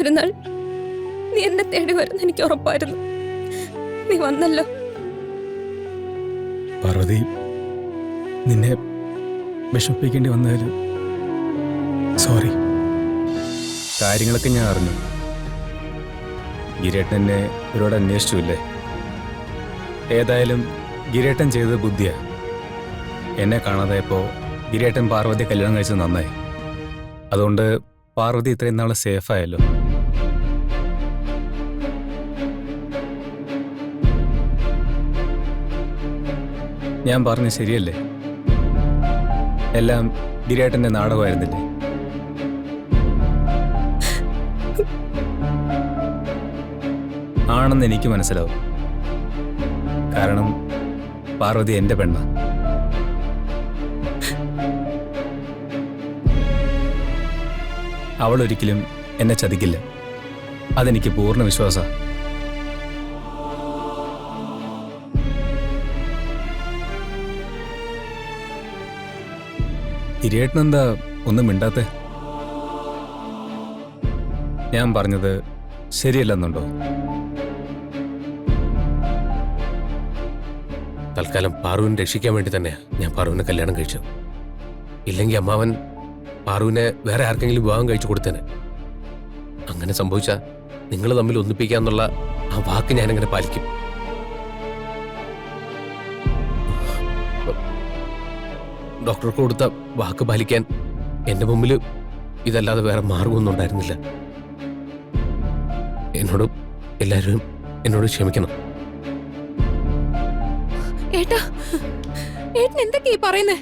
ഒരു നാൾ നീ എന്നെ തേടി വരുന്ന എനിക്ക് ഉറപ്പായിരുന്നു. നീ വന്നല്ലോ. പാർവതി, നിന്നെ വിഷമിപ്പിക്കേണ്ടി വന്നതിൽ സോറി. കാര്യങ്ങളൊക്കെ ഞാൻ അറിഞ്ഞു. ഗിരേട്ടൻ എന്നെ ഒരുപാട് അന്വേഷിച്ചില്ലേ. ഏതായാലും ഗിരേട്ടൻ ചെയ്തത് ബുദ്ധിയാ. എന്നെ കാണാതായപ്പോൾ ഗിരേട്ടൻ പാർവതി കല്യാണം കഴിച്ചത് നന്നായി. അതുകൊണ്ട് പാർവതി ഇത്രയും നാൾ സേഫായല്ലോ. ഞാൻ പറഞ്ഞത് ശരിയല്ലേ? എല്ലാം ഗിരേട്ടൻ്റെ നാടകമായിരുന്നില്ലേ? ആണെന്ന് എനിക്ക് മനസ്സിലാവും. കാരണം പാർവതി എൻ്റെ പെണ്ണ. അവളൊരിക്കലും എന്നെ ചതിക്കില്ല. അതെനിക്ക് പൂർണ്ണ വിശ്വാസമാണ്. ഗിരിയേട്ടനെന്താ ഒന്നും മിണ്ടാത്തെ? ഞാൻ പറഞ്ഞത് ശരിയല്ലെന്നുണ്ടോ? തൽക്കാലം പാറുവിനെ രക്ഷിക്കാൻ വേണ്ടി തന്നെയാ ഞാൻ പാറുവിനെ കല്യാണം കഴിച്ചത്. ഇല്ലെങ്കിൽ അമ്മാവൻ പാറുവിനെ വേറെ ആർക്കെങ്കിലും വിവാഹം കഴിച്ചു കൊടുത്തേനെ. അങ്ങനെ സംഭവിച്ചാൽ നിങ്ങൾ തമ്മിൽ ഒന്നിപ്പിക്കാന്നുള്ള ആ വാക്ക് ഞാനെങ്ങനെ പാലിക്കും? ഡോക്ടർക്ക് കൊടുത്ത വാക്ക് പാലിക്കാൻ എന്റെ മുമ്പിൽ ഇതല്ലാതെ വേറെ മാർഗമൊന്നും ഉണ്ടായിരുന്നില്ല. എല്ലാവരും എന്നോട് ക്ഷമിക്കണം. ഏട്ടാ, ഏട്ടൻ എന്തൊക്കെയാ പറയുന്നേ?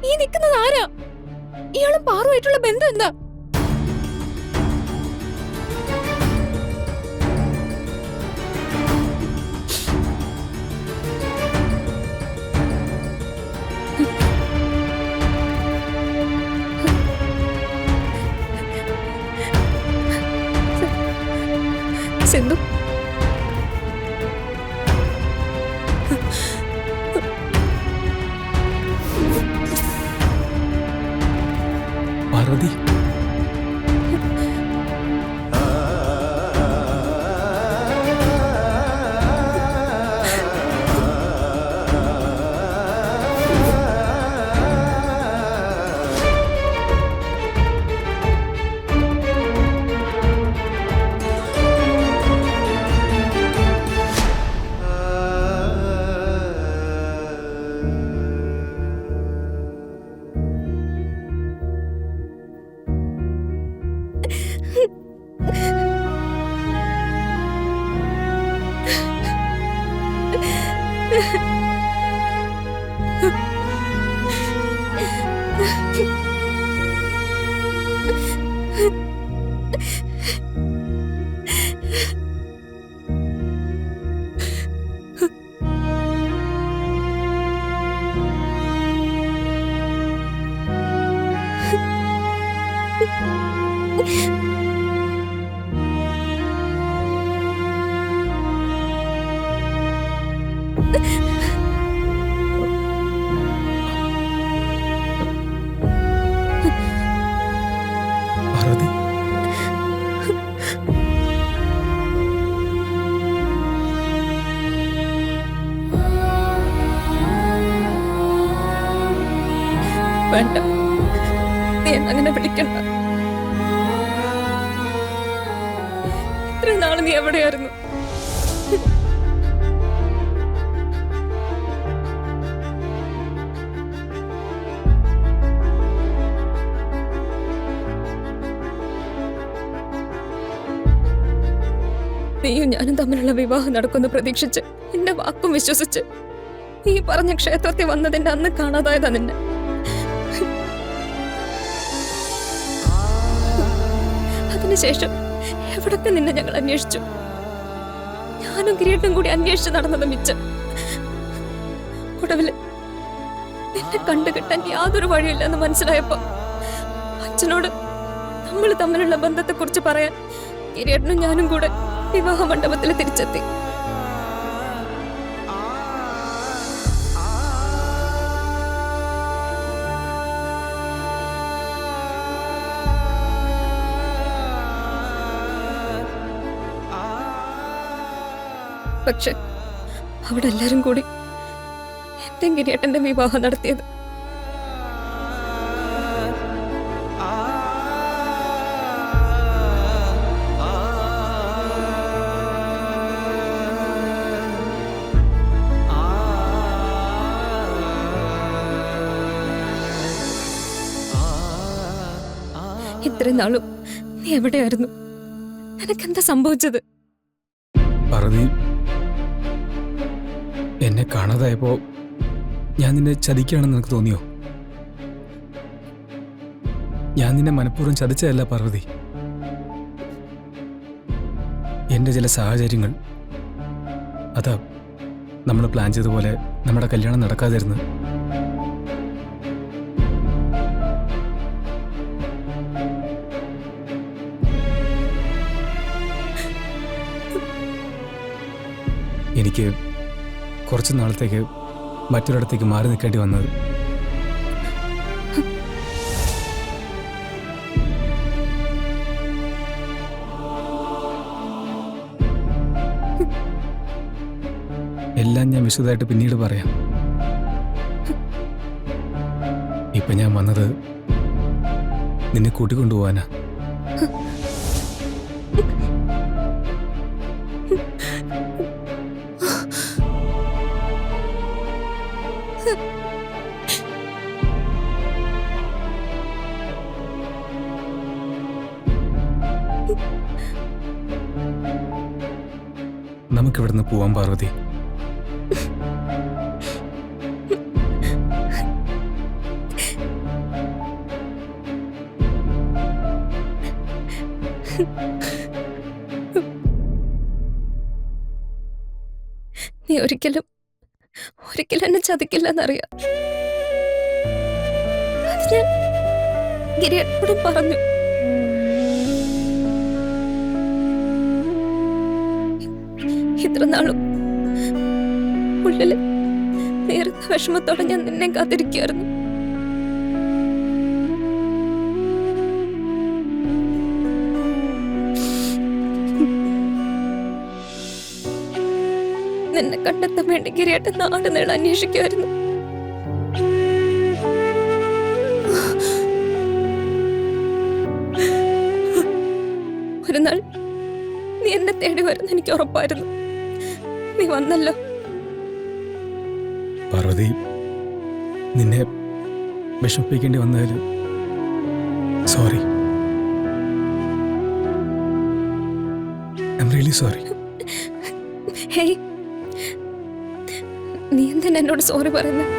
ഈ നിൽക്കുന്നത് ആരാ? ഇയാളും പാറുമായിട്ടുള്ള ബന്ധം എന്താ? സിന്ധു, പാർവതി, പാർവതി, വേണ്ട, നീ അങ്ങനെ വിളിക്കണ്ട. ഇത്രയും നാള് നീ എവിടെയായിരുന്നു? നീയും ഞാനും തമ്മിലുള്ള വിവാഹം നടക്കുമെന്ന് പ്രതീക്ഷിച്ച് എന്റെ വാക്കും വിശ്വസിച്ച് നീ പറഞ്ഞ ക്ഷേത്രത്തിൽ വന്നതിന്റെ അന്ന് കാണാതായതാ നിന്നെ. അതിനുശേഷം എവിടൊക്കെ നിന്നെ ഞങ്ങൾ അന്വേഷിച്ചു. ഞാനും കിരീട്ടും കൂടി അന്വേഷിച്ച് നടന്നത് മിച്ചം. ഒടുവില് നിന്നെ കണ്ടുകിട്ടാൻ യാതൊരു വഴിയില്ലെന്ന് മനസ്സിലായപ്പോ അച്ഛനോട് നമ്മൾ തമ്മിലുള്ള ബന്ധത്തെക്കുറിച്ച് പറയാൻ കിരീട്ടനും ഞാനും കൂടെ വിവാഹ മണ്ഡപത്തിൽ തിരിച്ചെത്തി. പക്ഷെ അവിടെ എല്ലാരും കൂടി എന്റെ ഗിരിയേട്ടന്റെ വിവാഹം നടത്തിയത്. ഇത്രയും നാളും നീ എവിടെയായിരുന്നു? നിനക്കെന്താ സംഭവിച്ചത്? പാർവതി, എന്നെ കാണാതായപ്പോ ഞാൻ നിന്നെ ചതിക്കുകയാണെന്ന് നിനക്ക് തോന്നിയോ? ഞാൻ നിന്നെ മനഃപൂർവ്വം ചതിച്ചതല്ല പാർവതി. എൻ്റെ ചില സാഹചര്യങ്ങൾ, അതാ നമ്മൾ പ്ലാൻ ചെയ്തതുപോലെ നമ്മുടെ കല്യാണം നടക്കാതിരുന്നത്. എനിക്ക് കുറച്ച് നാളത്തേക്ക് മറ്റൊരിടത്തേക്ക് മാറി നിൽക്കേണ്ടി വന്നത്. എല്ലാം ഞാൻ വിശദമായിട്ട് പിന്നീട് പറയാം. ഇപ്പൊ ഞാൻ വന്നത് നിന്നെ കൂട്ടിക്കൊണ്ടുപോവാനാ. നമുക്കിവിടുന്ന് പോവാൻ പാർവതി. നീ ഒരിക്കലും എന്നെ ചതിക്കില്ലെന്നറിയാം. അത് ഞാൻ ഗിരിയേട്ടനോടും പറഞ്ഞു. ഇത്ര നാളും ഉള്ളില് നേരുന്ന വിഷമത്തോടെ ഞാൻ നിന്നെ കാത്തിരിക്കുമായിരുന്നു. നിന്നെ കണ്ടെത്താൻ വേണ്ടി ഗിരിയേട്ടൻ നാട് നീളെ അന്വേഷിക്കുമായിരുന്നു. ഒരു നാൾ നീ എന്നെ തേടി വരുന്ന എനിക്ക് ഉറപ്പായിരുന്നു. നീ വന്നല്ലോ. പാർവതി, നിന്നെ വിഷമിപ്പിക്കേണ്ടി വന്നതിൽ sorry. I am really sorry. Hey, നീ എന്തിനാ എന്നോട് സോറി പറയുന്നത്?